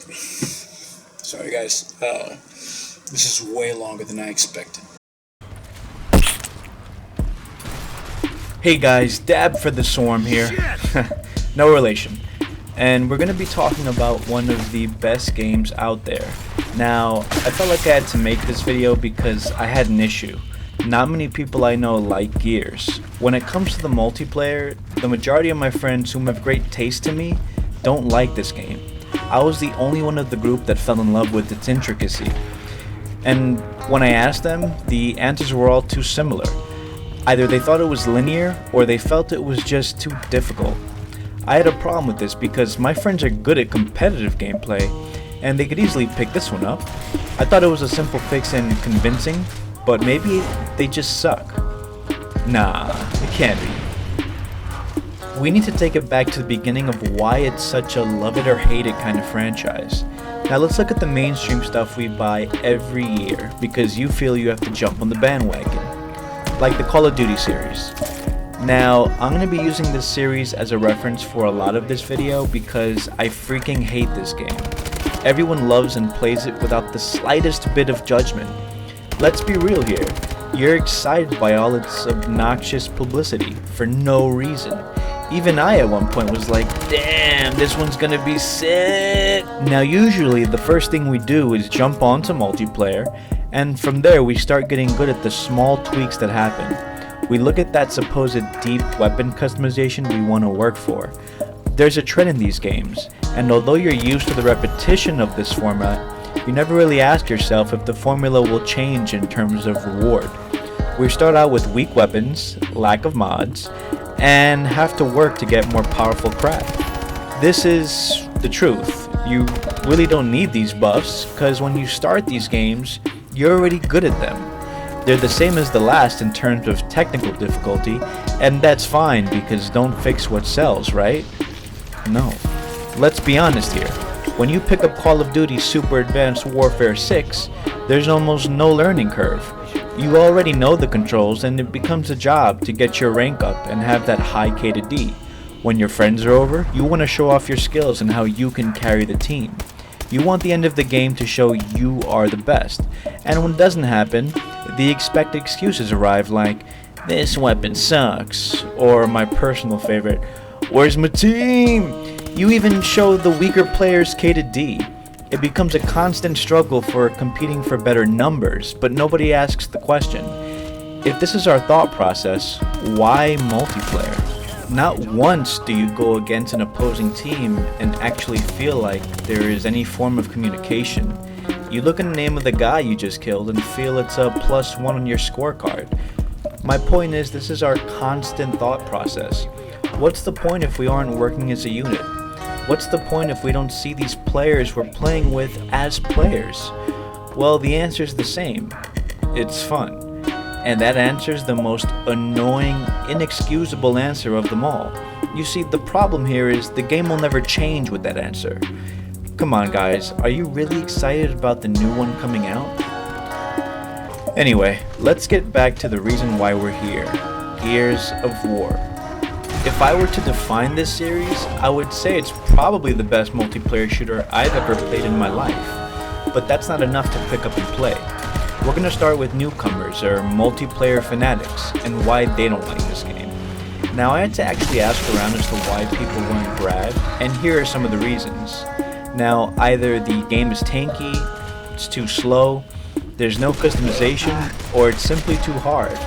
Sorry, guys. This is way longer than I expected. Hey guys, Dab for the Swarm here. No relation. And we're going to be talking about one of the best games out there. Now, I felt like I had to make this video because I had an issue. Not many people I know like Gears. When it comes to the multiplayer, the majority of my friends whom have great taste to me don't like this game. I was the only one of the group that fell in love with its intricacy. And when I asked them, the answers were all too similar. Either they thought it was linear, or they felt it was just too difficult. I had a problem with this because my friends are good at competitive gameplay, and they could easily pick this one up. I thought it was a simple fix and convincing, but maybe they just suck. Nah, it can't be. We need to take it back to the beginning of why it's such a love it or hate it kind of franchise. Now let's look at the mainstream stuff we buy every year because you feel you have to jump on the bandwagon. Like the Call of Duty series. Now, I'm going to be using this series as a reference for a lot of this video because I freaking hate this game. Everyone loves and plays it without the slightest bit of judgment. Let's be real here. You're excited by all its obnoxious publicity for no reason. Even I at one point was like, damn, this one's gonna be sick. Now usually the first thing we do is jump onto multiplayer, and from there we start getting good at the small tweaks that happen. We look at that supposed deep weapon customization we want to work for. There's a trend in these games, and although you're used to the repetition of this format, you never really ask yourself if the formula will change in terms of reward. We start out with weak weapons, lack of mods, and have to work to get more powerful crap. This is the truth. You really don't need these buffs, because when you start these games, you're already good at them. They're the same as the last in terms of technical difficulty, and that's fine because don't fix what sells, right? No. Let's be honest here. When you pick up Call of Duty Super Advanced Warfare 6, there's almost no learning curve. You already know the controls and it becomes a job to get your rank up and have that high K to D. When your friends are over, you want to show off your skills and how you can carry the team. You want the end of the game to show you are the best. And when it doesn't happen, the expected excuses arrive like, this weapon sucks, or my personal favorite, where's my team? You even show the weaker players K to D. It becomes a constant struggle for competing for better numbers, but nobody asks the question, if this is our thought process, why multiplayer? Not once do you go against an opposing team and actually feel like there is any form of communication. You look at the name of the guy you just killed and feel it's a +1 on your scorecard. My point is, this is our constant thought process. What's the point if we aren't working as a unit? What's the point if we don't see these players we're playing with as players? Well, the answer is the same. It's fun. And that answer is the most annoying, inexcusable answer of them all. You see, the problem here is the game will never change with that answer. Come on guys, are you really excited about the new one coming out? Anyway, let's get back to the reason why we're here. Gears of War. If I were to define this series, I would say it's probably the best multiplayer shooter I've ever played in my life. But that's not enough to pick up and play. We're going to start with newcomers, or multiplayer fanatics, and why they don't like this game. Now I had to actually ask around as to why people weren't grabbed, and here are some of the reasons. Now, either the game is tanky, it's too slow, there's no customization, or it's simply too hard.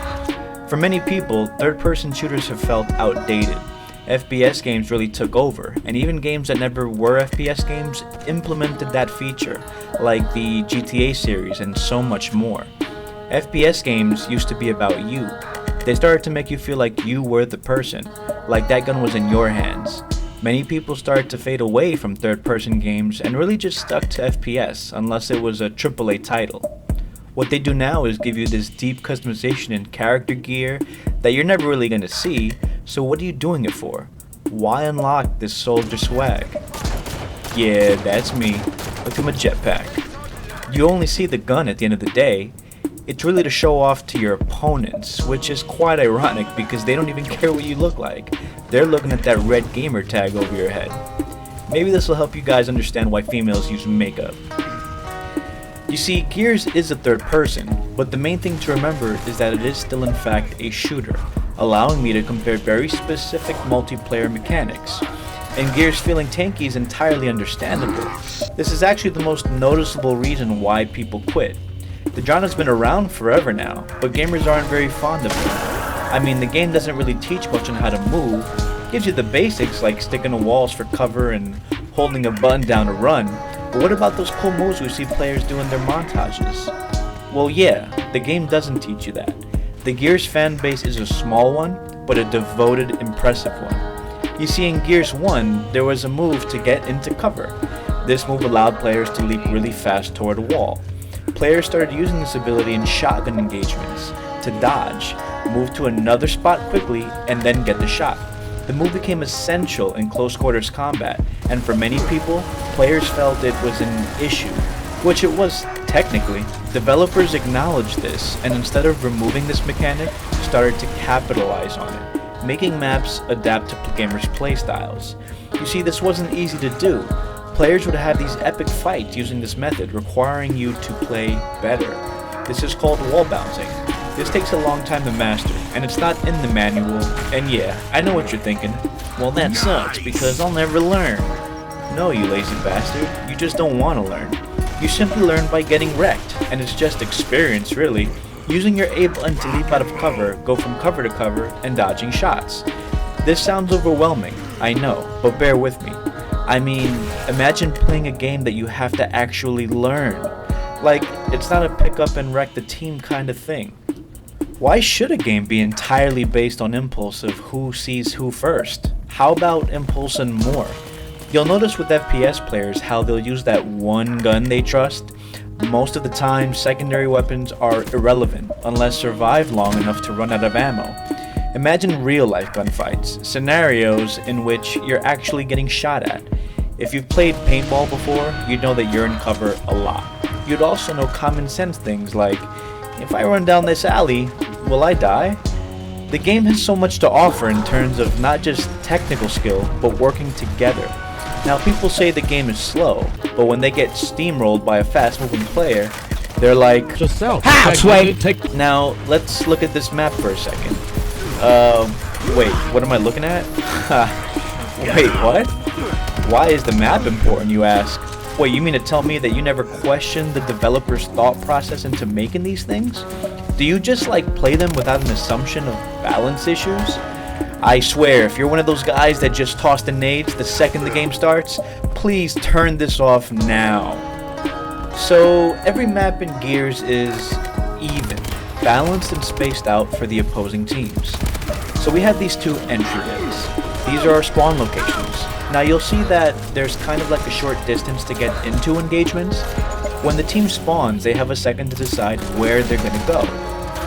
For many people, third-person shooters have felt outdated. FPS games really took over, and even games that never were FPS games implemented that feature, like the GTA series and so much more. FPS games used to be about you. They started to make you feel like you were the person, like that gun was in your hands. Many people started to fade away from third-person games and really just stuck to FPS, unless it was a AAA title. What they do now is give you this deep customization and character gear that you're never really going to see, so what are you doing it for? Why unlock this soldier swag? Yeah, that's me. Look at my jetpack. You only see the gun at the end of the day. It's really to show off to your opponents, which is quite ironic because they don't even care what you look like. They're looking at that red gamer tag over your head. Maybe this will help you guys understand why females use makeup. You see, Gears is a third person, but the main thing to remember is that it is still in fact a shooter, allowing me to compare very specific multiplayer mechanics. And Gears feeling tanky is entirely understandable. This is actually the most noticeable reason why people quit. The genre's been around forever now, but gamers aren't very fond of it. I mean, the game doesn't really teach much on how to move, gives you the basics like sticking to walls for cover and holding a button down to run, but what about those cool moves we see players do in their montages? Well yeah, the game doesn't teach you that. The Gears fanbase is a small one, but a devoted, impressive one. You see, in Gears 1, there was a move to get into cover. This move allowed players to leap really fast toward a wall. Players started using this ability in shotgun engagements to dodge, move to another spot quickly, and then get the shot. The move became essential in close quarters combat, and for many people, players felt it was an issue, which it was technically. Developers acknowledged this, and instead of removing this mechanic, started to capitalize on it, making maps adapt to gamers' playstyles. You see, this wasn't easy to do. Players would have these epic fights using this method, requiring you to play better. This is called wall bouncing. This takes a long time to master, and it's not in the manual, and yeah, I know what you're thinking. Well, that sucks, because I'll never learn. No, you lazy bastard, you just don't want to learn. You simply learn by getting wrecked, and it's just experience, really. Using your A button to leap out of cover, go from cover to cover, and dodging shots. This sounds overwhelming, I know, but bear with me. I mean, imagine playing a game that you have to actually learn. Like, it's not a pick up and wreck the team kind of thing. Why should a game be entirely based on impulse of who sees who first? How about impulse and more? You'll notice with FPS players how they'll use that one gun they trust. Most of the time, secondary weapons are irrelevant unless survive long enough to run out of ammo. Imagine real-life gunfights, scenarios in which you're actually getting shot at. If you've played paintball before, you'd know that you're in cover a lot. You'd also know common sense things like, if I run down this alley, will I die? The game has so much to offer in terms of not just technical skill, but working together. Now, people say the game is slow, but when they get steamrolled by a fast-moving player, they're like, Now, let's look at this map for a second. Wait, what am I looking at? Wait, what? Why is the map important, you ask? Wait, you mean to tell me that you never questioned the developer's thought process into making these things? Do you just play them without an assumption of balance issues? I swear, if you're one of those guys that just toss the nades the second the game starts, please turn this off now. So, every map in Gears is even, balanced and spaced out for the opposing teams. So we have these two entryways. These are our spawn locations. Now you'll see that there's kind of like a short distance to get into engagements. When the team spawns, they have a second to decide where they're going to go.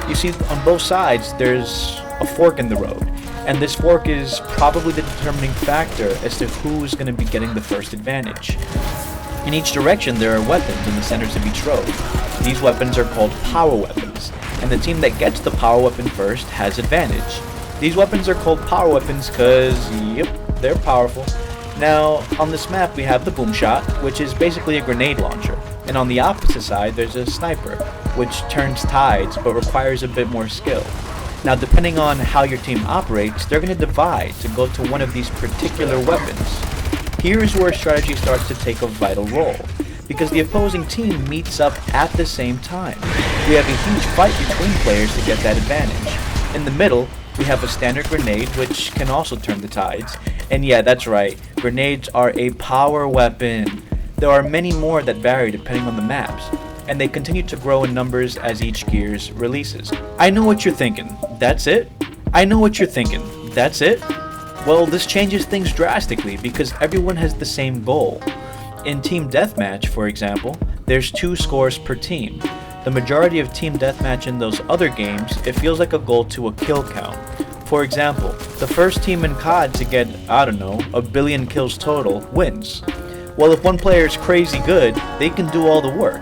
You see, on both sides, there's a fork in the road, and this fork is probably the determining factor as to who's going to be getting the first advantage. In each direction, there are weapons in the centers of each road. These weapons are called power weapons, and the team that gets the power weapon first has advantage. These weapons are called power weapons because, yep, they're powerful. Now, on this map we have the boom shot, which is basically a grenade launcher, and on the opposite side there's a sniper, which turns tides but requires a bit more skill. Now, depending on how your team operates, they're going to divide to go to one of these particular weapons. Here is where strategy starts to take a vital role, because the opposing team meets up at the same time. We have a huge fight between players to get that advantage. In the middle, we have a standard grenade, which can also turn the tides. And yeah, that's right, grenades are a power weapon. There are many more that vary depending on the maps, and they continue to grow in numbers as each Gears releases. I know what you're thinking. That's it? I know what you're thinking. That's it? Well, this changes things drastically because everyone has the same goal. In Team Deathmatch, for example, there's 2 scores per team. The majority of Team Deathmatch in those other games, it feels like a goal to a kill count. For example, the first team in COD to get, I don't know, 1 billion kills total wins. Well, if one player is crazy good, they can do all the work.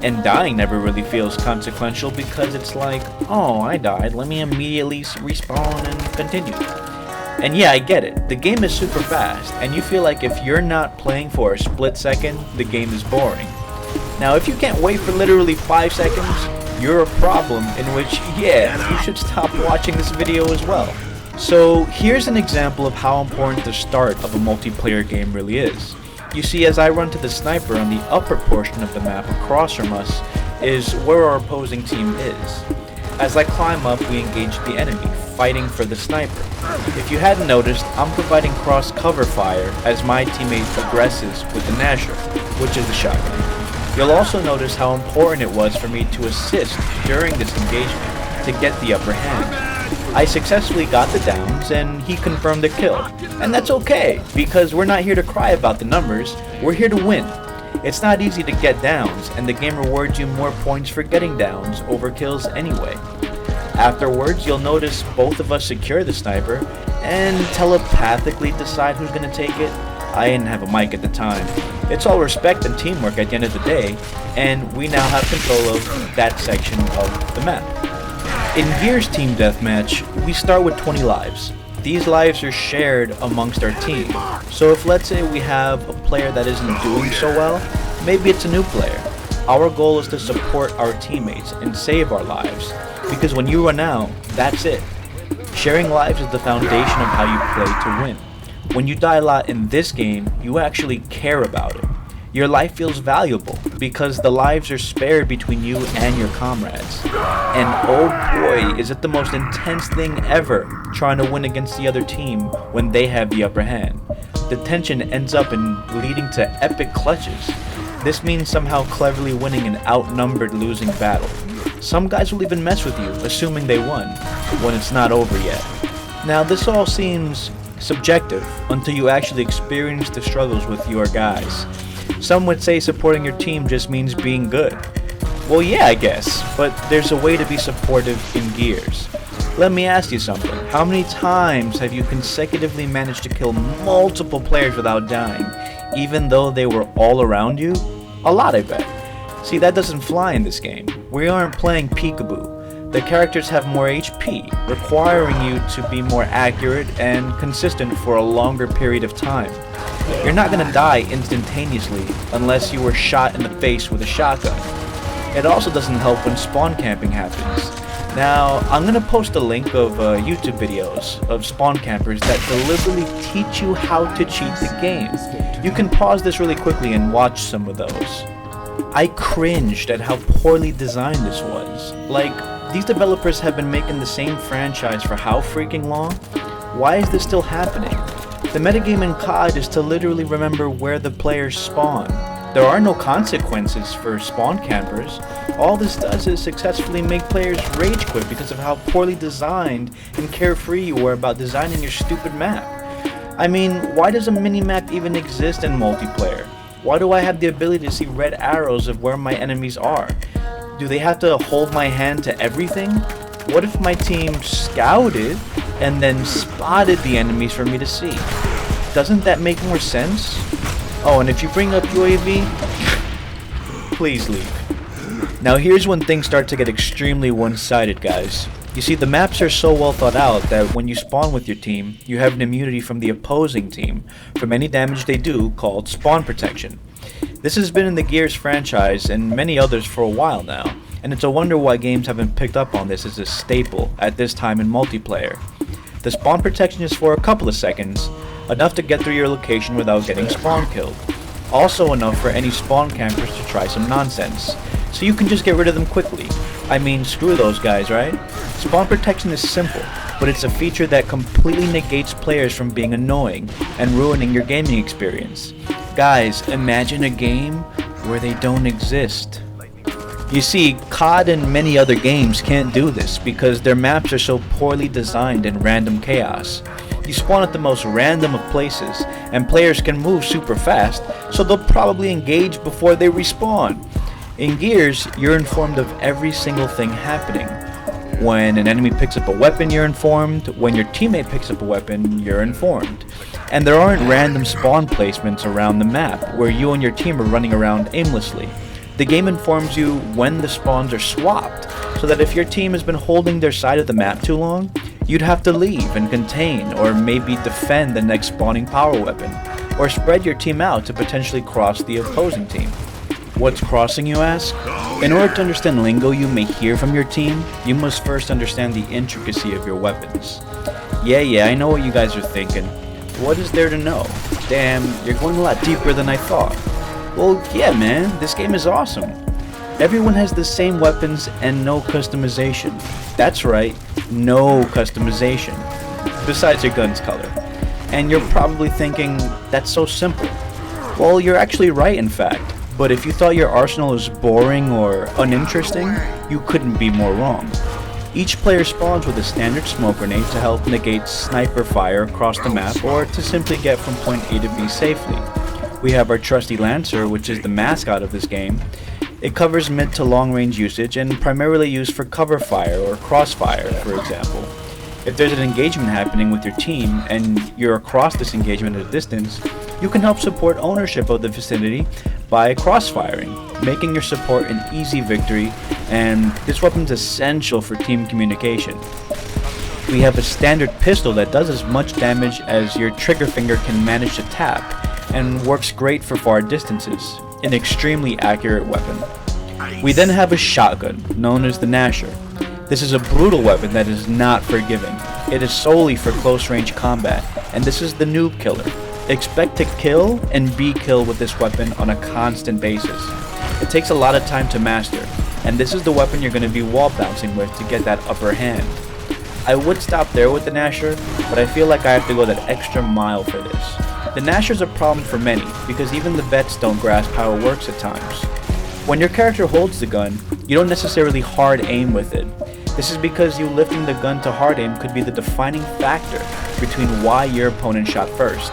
And dying never really feels consequential because it's like, oh, I died, let me immediately respawn and continue. And yeah, I get it, the game is super fast, and you feel like if you're not playing for a split second, the game is boring. Now, if you can't wait for literally 5 seconds, you're a problem, in which, yeah, you should stop watching this video as well. So, here's an example of how important the start of a multiplayer game really is. You see, as I run to the sniper on the upper portion of the map across from us is where our opposing team is. As I climb up, we engage the enemy, fighting for the sniper. If you hadn't noticed, I'm providing cross-cover fire as my teammate progresses with the Nasher, which is the shotgun. You'll also notice how important it was for me to assist during this engagement to get the upper hand. I successfully got the downs and he confirmed the kill. And that's okay, because we're not here to cry about the numbers, we're here to win. It's not easy to get downs, and the game rewards you more points for getting downs over kills anyway. Afterwards, you'll notice both of us secure the sniper and telepathically decide who's gonna take it. I didn't have a mic at the time. It's all respect and teamwork at the end of the day, and we now have control of that section of the map. In Gears Team Deathmatch, we start with 20 lives. These lives are shared amongst our team, so if let's say we have a player that isn't doing so well, maybe it's a new player. Our goal is to support our teammates and save our lives, because when you run out, that's it. Sharing lives is the foundation of how you play to win. When you die a lot in this game, you actually care about it. Your life feels valuable because the lives are spared between you and your comrades. And oh boy, is it the most intense thing ever trying to win against the other team when they have the upper hand. The tension ends up in leading to epic clutches. This means somehow cleverly winning an outnumbered losing battle. Some guys will even mess with you, assuming they won, when it's not over yet. Now this all seems subjective until you actually experience the struggles with your guys. Some would say supporting your team just means being good. Well, yeah, I guess, but there's a way to be supportive in Gears. Let me ask you something. How many times have you consecutively managed to kill multiple players without dying, even though they were all around you? A lot, I bet. See, that doesn't fly in this game. We aren't playing peekaboo. The characters have more HP, requiring you to be more accurate and consistent for a longer period of time. You're not gonna die instantaneously unless you were shot in the face with a shotgun. It also doesn't help when spawn camping happens. Now, I'm gonna post a link of YouTube videos of spawn campers that deliberately teach you how to cheat the game. You can pause this really quickly and watch some of those. I cringed at how poorly designed this was. Like, these developers have been making the same franchise for how freaking long? Why is this still happening? The metagame in COD is to literally remember where the players spawn. There are no consequences for spawn campers. All this does is successfully make players rage quit because of how poorly designed and carefree you were about designing your stupid map. I mean, why does a mini-map even exist in multiplayer? Why do I have the ability to see red arrows of where my enemies are? Do they have to hold my hand to everything? What if my team scouted and then spotted the enemies for me to see? Doesn't that make more sense? Oh, and if you bring up UAV, please leave. Now here's when things start to get extremely one-sided, guys. You see, the maps are so well thought out that when you spawn with your team, you have an immunity from the opposing team from any damage they do called spawn protection. This has been in the Gears franchise and many others for a while now, and it's a wonder why games haven't picked up on this as a staple at this time in multiplayer. The spawn protection is for a couple of seconds, enough to get through your location without getting spawn killed. Also enough for any spawn campers to try some nonsense, so you can just get rid of them quickly. I mean, screw those guys, right? Spawn protection is simple, but it's a feature that completely negates players from being annoying and ruining your gaming experience. Guys, imagine a game where they don't exist. You see, COD and many other games can't do this because their maps are so poorly designed in random chaos. You spawn at the most random of places, and players can move super fast, so they'll probably engage before they respawn. In Gears, you're informed of every single thing happening. When an enemy picks up a weapon, you're informed. When your teammate picks up a weapon, you're informed. And there aren't random spawn placements around the map where you and your team are running around aimlessly. The game informs you when the spawns are swapped, so that if your team has been holding their side of the map too long, You'd have to leave and contain, or maybe defend the next spawning power weapon, or spread your team out to potentially cross the opposing team. What's crossing, you ask? In order to understand lingo you may hear from your team, you must first understand the intricacy of your weapons. Yeah, I know what you guys are thinking. What is there to know? Damn, you're going a lot deeper than I thought. Well, yeah man, this game is awesome. Everyone has the same weapons and no customization. That's right, no customization. Besides your gun's color. And you're probably thinking, that's so simple. Well, you're actually right in fact. But if you thought your arsenal was boring or uninteresting, you couldn't be more wrong. Each player spawns with a standard smoke grenade to help negate sniper fire across the map or to simply get from point A to B safely. We have our trusty Lancer, which is the mascot of this game. It covers mid to long range usage and primarily used for cover fire or crossfire, for example. If there's an engagement happening with your team and you're across this engagement at a distance, you can help support ownership of the vicinity by crossfiring, making your support an easy victory, and this weapon's essential for team communication. We have a standard pistol that does as much damage as your trigger finger can manage to tap, and works great for far distances, an extremely accurate weapon. We then have a shotgun, known as the Gnasher. This is a brutal weapon that is not forgiving. It is solely for close range combat, and this is the noob killer. Expect to kill and be killed with this weapon on a constant basis. It takes a lot of time to master, and this is the weapon you're going to be wall bouncing with to get that upper hand. I would stop there with the Gnasher, but I feel like I have to go that extra mile for this. The Gnasher's a problem for many, because even the vets don't grasp how it works at times. When your character holds the gun, you don't necessarily hard aim with it. This is because you lifting the gun to hard aim could be the defining factor between why your opponent shot first.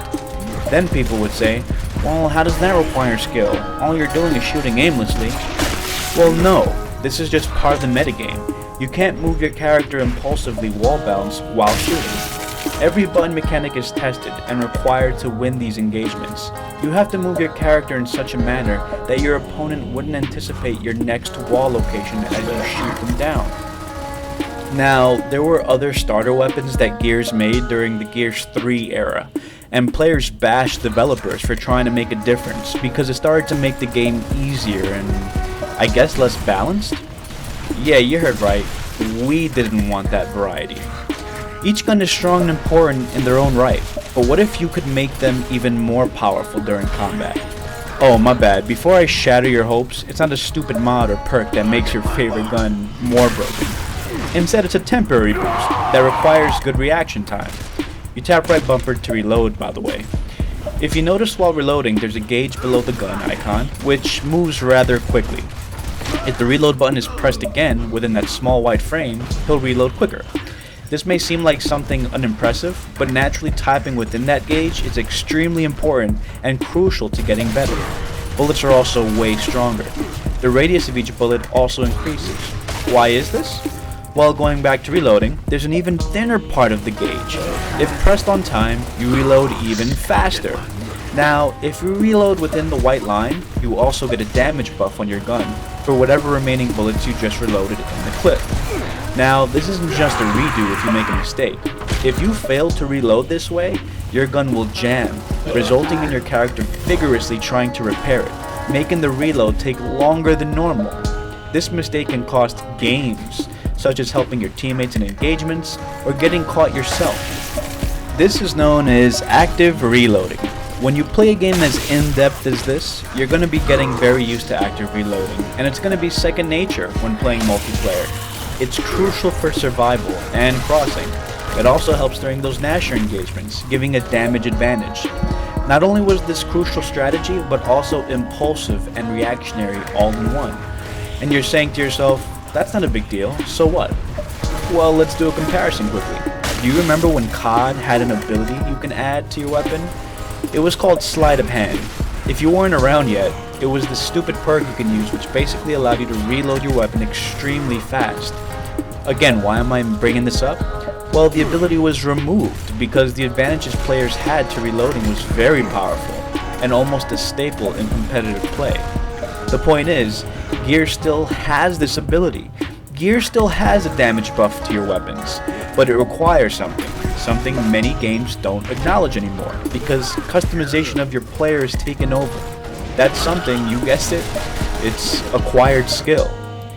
Then people would say, well, how does that require skill? All you're doing is shooting aimlessly. Well, no, this is just part of the metagame. You can't move your character impulsively wall bounce while shooting. Every button mechanic is tested and required to win these engagements. You have to move your character in such a manner that your opponent wouldn't anticipate your next wall location as you shoot them down. Now, there were other starter weapons that Gears made during the Gears 3 era, and players bashed developers for trying to make a difference because it started to make the game easier and, I guess, less balanced? Yeah, you heard right, we didn't want that variety. Each gun is strong and important in their own right, but what if you could make them even more powerful during combat? Oh, my bad, before I shatter your hopes, it's not a stupid mod or perk that makes your favorite gun more broken. Instead, it's a temporary boost that requires good reaction time. You tap right bumper to reload, by the way. If you notice while reloading, there's a gauge below the gun icon, which moves rather quickly. If the reload button is pressed again within that small white frame, he'll reload quicker. This may seem like something unimpressive, but naturally typing within that gauge is extremely important and crucial to getting better. Bullets are also way stronger. The radius of each bullet also increases. Why is this? While going back to reloading, there's an even thinner part of the gauge. If pressed on time, you reload even faster. Now, if you reload within the white line, you also get a damage buff on your gun for whatever remaining bullets you just reloaded in the clip. Now, this isn't just a redo if you make a mistake. If you fail to reload this way, your gun will jam, resulting in your character vigorously trying to repair it, making the reload take longer than normal. This mistake can cost games, such as helping your teammates in engagements or getting caught yourself. This is known as active reloading. When you play a game as in-depth as this, you're going to be getting very used to active reloading, and it's going to be second nature when playing multiplayer. It's crucial for survival and crossing. It also helps during those Gnasher engagements, giving a damage advantage. Not only was this crucial strategy, but also impulsive and reactionary all in one. And you're saying to yourself, that's not a big deal, so what? Well, let's do a comparison quickly. Do you remember when COD had an ability you can add to your weapon? It was called Sleight of Hand. If you weren't around yet, it was the stupid perk you can use which basically allowed you to reload your weapon extremely fast. Again, why am I bringing this up? Well, the ability was removed because the advantages players had to reloading was very powerful and almost a staple in competitive play. The point is, Gears still has this ability, Gears still has a damage buff to your weapons, but it requires something many games don't acknowledge anymore, because customization of your player is taken over. That's something, you guessed it, it's acquired skill.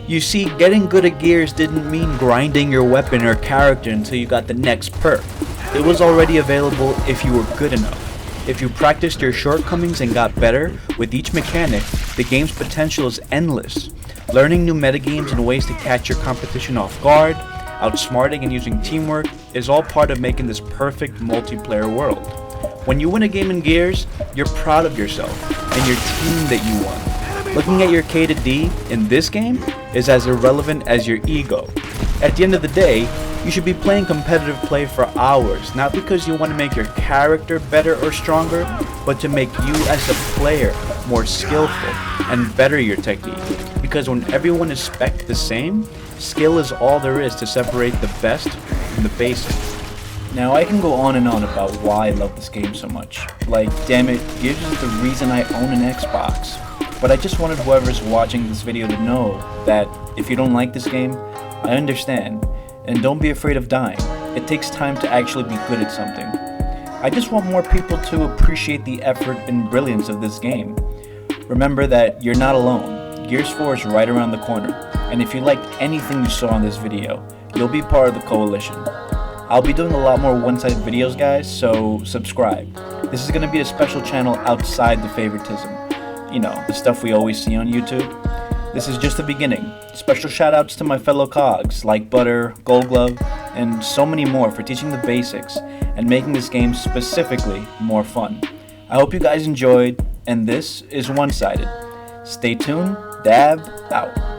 You see, getting good at Gears didn't mean grinding your weapon or character until you got the next perk. It was already available if you were good enough. If you practiced your shortcomings and got better with each mechanic, the game's potential is endless. Learning new metagames and ways to catch your competition off guard, outsmarting and using teamwork is all part of making this perfect multiplayer world. When you win a game in Gears, you're proud of yourself and your team that you won. Looking at your K to D in this game is as irrelevant as your ego. At the end of the day, you should be playing competitive play for hours, not because you want to make your character better or stronger, but to make you as a player more skillful and better your technique. Because when everyone is spec'd the same, skill is all there is to separate the best from the basic. Now I can go on and on about why I love this game so much. Like, damn it, Gears is the reason I own an Xbox. But I just wanted whoever's watching this video to know that if you don't like this game, I understand. And don't be afraid of dying. It takes time to actually be good at something. I just want more people to appreciate the effort and brilliance of this game. Remember that you're not alone. Gears 4 is right around the corner. And if you liked anything you saw in this video, you'll be part of the coalition. I'll be doing a lot more one-sided videos, guys, so subscribe. This is going to be a special channel outside the favoritism. You know, the stuff we always see on YouTube. This is just the beginning. Special shoutouts to my fellow cogs like Butter, Gold Glove, and so many more for teaching the basics and making this game specifically more fun. I hope you guys enjoyed, and this is One-Sided. Stay tuned, Dab out.